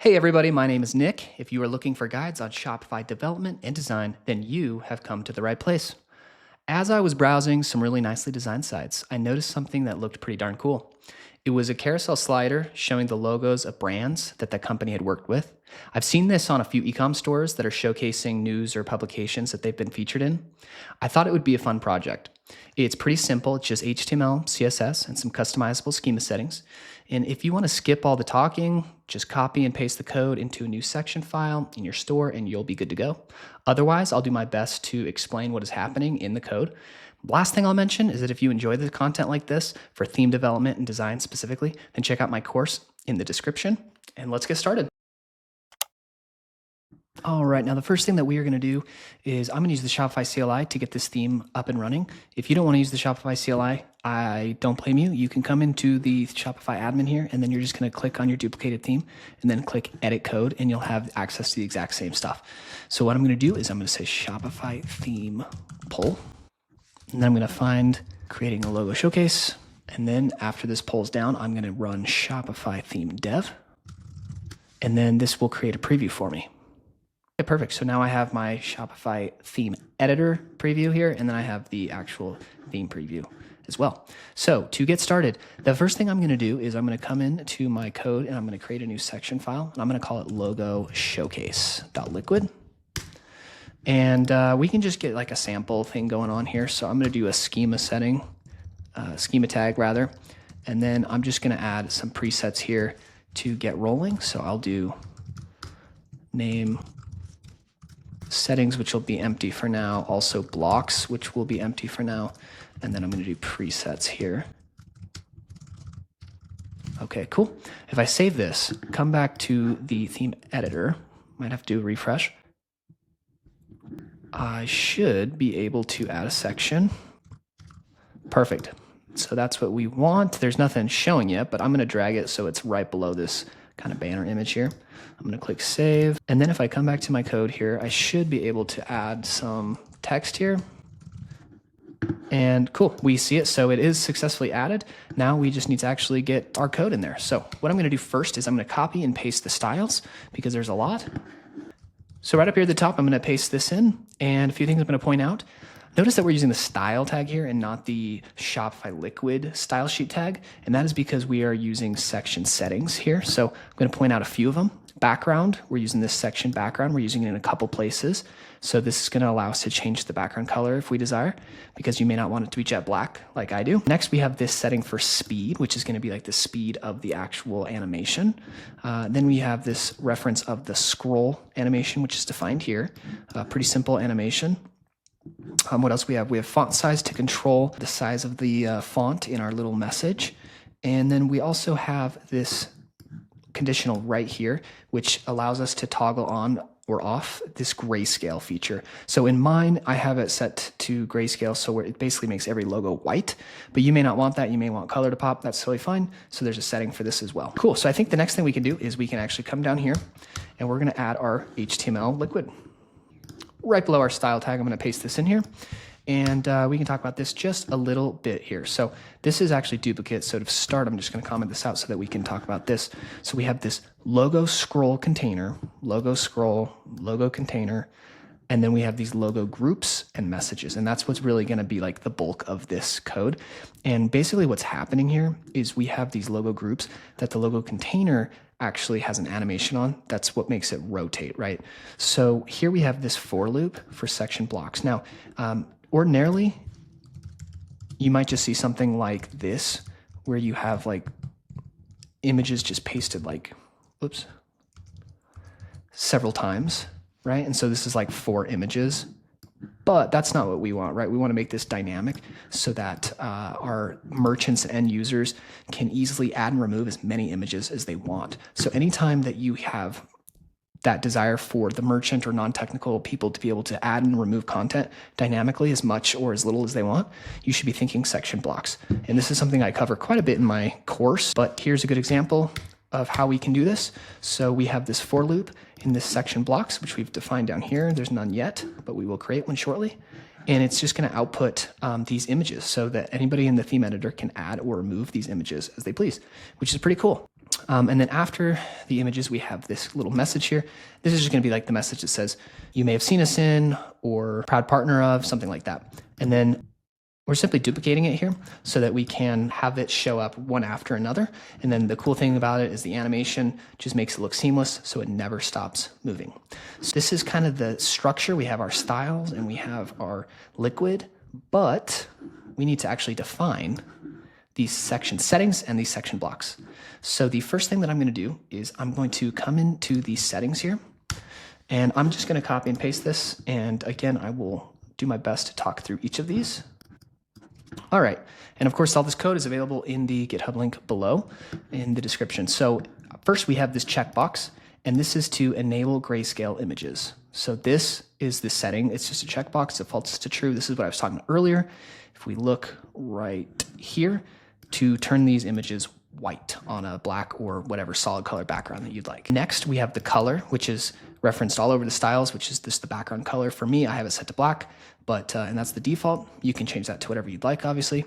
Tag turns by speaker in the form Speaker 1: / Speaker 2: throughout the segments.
Speaker 1: Hey everybody, my name is Nick. If you are looking for guides on Shopify development and design, then you have come to the right place. As I was browsing some really nicely designed sites, I noticed something that looked pretty darn cool. It was a carousel slider showing the logos of brands that the company had worked with. I've seen this on a few e-com stores that are showcasing news or publications that they've been featured in. I thought it would be a fun project. It's pretty simple. It's just HTML, CSS, and some customizable schema settings. And if you want to skip all the talking, just copy and paste the code into a new section file in your store and you'll be good to go. Otherwise, I'll do my best to explain what is happening in the code. Last thing I'll mention is that if you enjoy the content like this for theme development and design specifically, then check out my course in the description and let's get started. All right, now the first thing that we are going to do is I'm going to use the Shopify CLI to get this theme up and running. If you don't want to use the Shopify CLI, I don't blame you. You can come into the Shopify admin here, and then you're just going to click on your duplicated theme and then click edit code, and you'll have access to the exact same stuff. So what I'm going to do is I'm going to say Shopify theme pull, and then I'm going to find creating a logo showcase. And then after this pulls down, I'm going to run Shopify theme dev, and then this will create a preview for me. Okay, perfect. So now I have my Shopify theme editor preview here, and then I have the actual theme preview as well. So to get started, the first thing I'm going to do is I'm going to come into my code and I'm going to create a new section file, and I'm going to call it logo showcase.liquid. And we can just get like a sample thing going on here. So I'm going to do a schema setting, schema tag rather, and then I'm just going to add some presets here to get rolling. So I'll do name settings, which will be empty for now, also blocks, which will be empty for now, and then I'm going to do presets here. Okay, cool. If I save this, come back to the theme editor, might have to do a refresh. I should be able to add a section. Perfect. So that's what we want. There's nothing showing yet, but I'm going to drag it so it's right below this kind of banner image here. I'm going to click save. And then if I come back to my code here, I should be able to add some text here. And cool, we see it. So it is successfully added. Now we just need to actually get our code in there. So what I'm going to do first is I'm going to copy and paste the styles because there's a lot. So right up here at the top, I'm going to paste this in. And a few things I'm going to point out. Notice that we're using the style tag here and not the Shopify Liquid style sheet tag. And that is because we are using section settings here. So I'm going to point out a few of them. Background, we're using this section background. We're using it in a couple places. So this is going to allow us to change the background color if we desire, because you may not want it to be jet black like I do. Next, we have this setting for speed, which is going to be like the speed of the actual animation. Then we have this reference of the scroll animation, which is defined here. Pretty simple animation. What else we have? We have font size to control the size of the font in our little message. And then we also have this conditional right here, which allows us to toggle on or off this grayscale feature. So in mine, I have it set to grayscale, so where it basically makes every logo white, but you may not want that. You may want color to pop. That's totally fine. So there's a setting for this as well. Cool. So I think the next thing we can do is we can actually come down here and we're going to add our HTML liquid. Right below our style tag, I'm going to paste this in here. And we can talk about this just a little bit here. So this is actually duplicate. So to start, I'm just going to comment this out so that we can talk about this. So we have this logo scroll container, logo scroll, logo container, and then we have these logo groups and messages. And that's what's really going to be like the bulk of this code. And basically what's happening here is we have these logo groups that the logo container actually has an animation on. That's what makes it rotate, right? So here we have this for loop for section blocks. Now, ordinarily, you might just see something like this, where you have like images just pasted like, oops, several times, right? And so this is like 4 images, but that's not what we want, right? We want to make this dynamic so that our merchants and end users can easily add and remove as many images as they want. So anytime that you have that desire for the merchant or non-technical people to be able to add and remove content dynamically as much or as little as they want, you should be thinking section blocks. And this is something I cover quite a bit in my course, but here's a good example of how we can do this. So we have this for loop in this section blocks, which we've defined down here. There's none yet, but we will create one shortly. And it's just going to output these images so that anybody in the theme editor can add or remove these images as they please, which is pretty cool. And then after the images, we have this little message here. This is just going to be like the message that says, you may have seen us in, or proud partner of, something like that. And then we're simply duplicating it here so that we can have it show up one after another. And then the cool thing about it is the animation just makes it look seamless, so it never stops moving. So this is kind of the structure. We have our styles and we have our liquid, but we need to actually define these section settings and these section blocks. So the first thing that I'm going to do is I'm going to come into the settings here, and I'm just going to copy and paste this. And again, I will do my best to talk through each of these. All right, and of course all this code is available in the GitHub link below in the description. So first we have this checkbox, and this is to enable grayscale images. So this is the setting. It's just a checkbox, defaults to true. This is what I was talking about earlier. If we look right here, to turn these images white on a black or whatever solid color background that you'd like. Next, we have the color, which is referenced all over the styles, which is just the background color. For me, I have it set to black, but and that's the default. You can change that to whatever you'd like, obviously.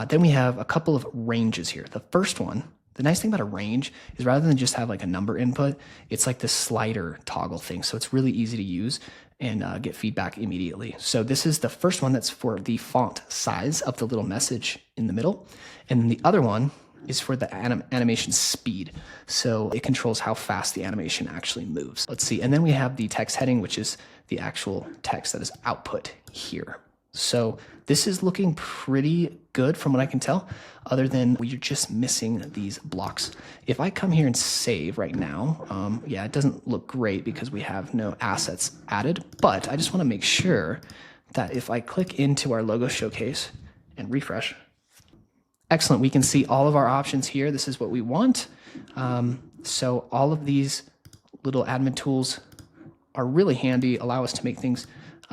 Speaker 1: Then we have a couple of ranges here. The first one, the nice thing about a range is rather than just have like a number input, it's like this slider toggle thing. So it's really easy to use and get feedback immediately. So this is the first one that's for the font size of the little message in the middle. And then the other one is for the animation speed. So it controls how fast the animation actually moves. Let's see. And then we have the text heading, which is the actual text that is output here. So this is looking pretty good from what I can tell, other than we're just missing these blocks. If I come here and save right now, yeah, it doesn't look great because we have no assets added, but I just want to make sure that if I click into our logo showcase and refresh, excellent, we can see all of our options here. This is what we want. So all of these little admin tools are really handy, allow us to make things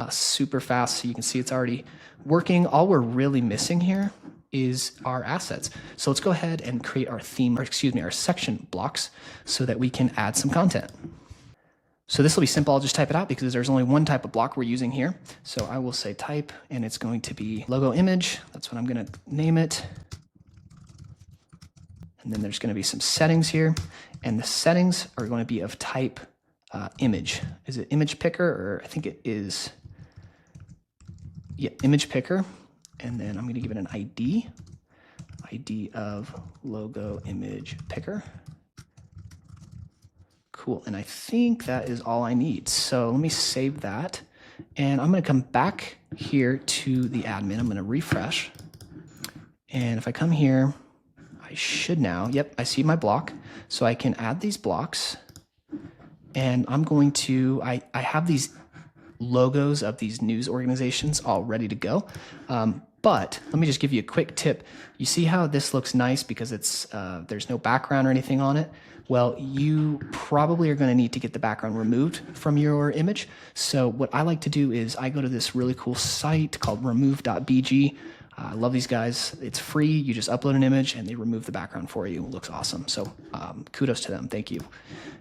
Speaker 1: super fast. So you can see it's already working. All we're really missing here is our assets. So let's go ahead and create our theme, or excuse me, our section blocks so that we can add some content. So this will be simple. I'll just type it out because there's only one type of block we're using here. So I will say type, and it's going to be logo image. That's what I'm going to name it. And then there's going to be some settings here, and the settings are going to be of type image. Is it image picker, or I think it is, yeah, image picker. And then I'm going to give it an ID of logo image picker. Cool, and I think that is all I need. So let me save that, and I'm going to come back here to the admin. I'm going to refresh, and if I come here, I should now, yep, I see my block. So I can add these blocks, and I'm going to, I have these logos of these news organizations all ready to go. But let me just give you a quick tip. You see how this looks nice because it's there's no background or anything on it? Well, you probably are going to need to get the background removed from your image. So what I like to do is I go to this really cool site called remove.bg. I love these guys. It's free. You just upload an image and they remove the background for you. It looks awesome. So kudos to them. Thank you.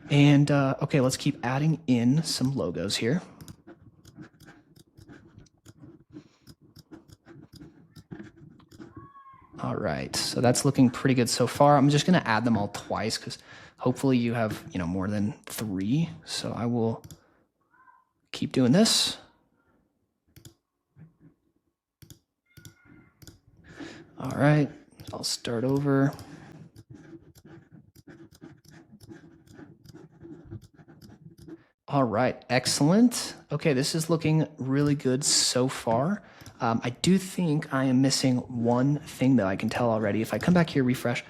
Speaker 1: And okay, let's keep adding in some logos here. All right, so that's looking pretty good so far. I'm just going to add them all twice because hopefully you have, more than 3. So I will keep doing this. All right, I'll start over. All right, excellent. Okay, this is looking really good so far. I do think I am missing one thing that I can tell already. If I come back here, refresh,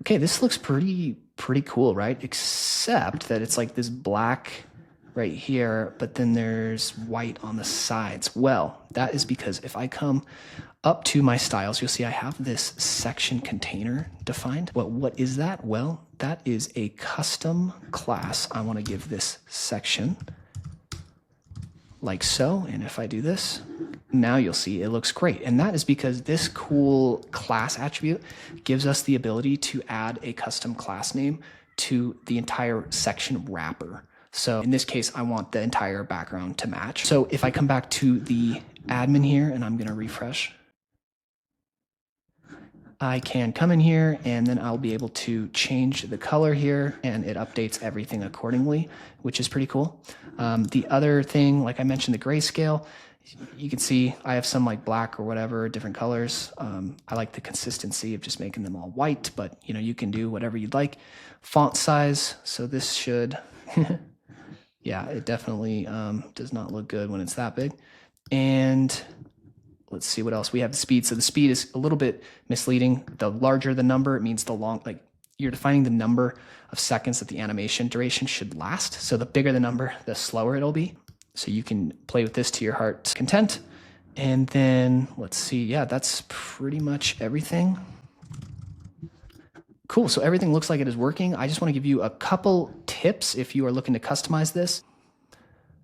Speaker 1: okay, this looks pretty cool, right? Except that it's like this black right here, but then there's white on the sides. Well, that is because if I come up to my styles, you'll see I have this section container defined. What is that? Well, that is a custom class. I want to give this section like so. And if I do this, now you'll see it looks great. And that is because this cool class attribute gives us the ability to add a custom class name to the entire section wrapper. So in this case, I want the entire background to match. So if I come back to the admin here and I'm going to refresh, I can come in here and then I'll be able to change the color here and it updates everything accordingly, which is pretty cool. The other thing, like I mentioned, the grayscale, you can see I have some like black or whatever, different colors. I like the consistency of just making them all white, but you can do whatever you'd like. Font size, so this should, yeah, it definitely does not look good when it's that big. And let's see what else. We have the speed. So the speed is a little bit misleading. The larger the number, it means the like you're defining the number of seconds that the animation duration should last. So the bigger the number, the slower it'll be. So you can play with this to your heart's content. And then let's see. Yeah, that's pretty much everything. Cool. So everything looks like it is working. I just want to give you a couple tips if you are looking to customize this.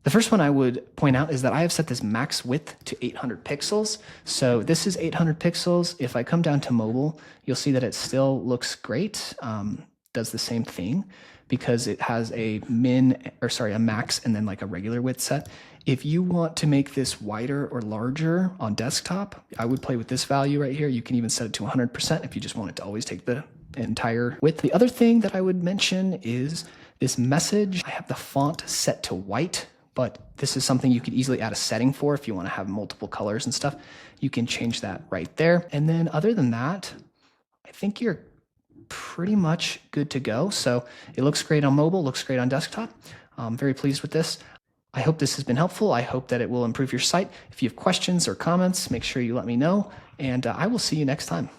Speaker 1: The first one I would point out is that I have set this max width to 800 pixels. So this is 800 pixels. If I come down to mobile, you'll see that it still looks great. Does the same thing because it has a max and then like a regular width set. If you want to make this wider or larger on desktop, I would play with this value right here. You can even set it to 100% if you just want it to always take the entire width. The other thing that I would mention is this message. I have the font set to white, but this is something you could easily add a setting for if you want to have multiple colors and stuff. You can change that right there. And then other than that, I think you're pretty much good to go. So it looks great on mobile, looks great on desktop. I'm very pleased with this. I hope this has been helpful. I hope that it will improve your site. If you have questions or comments, make sure you let me know, and I will see you next time.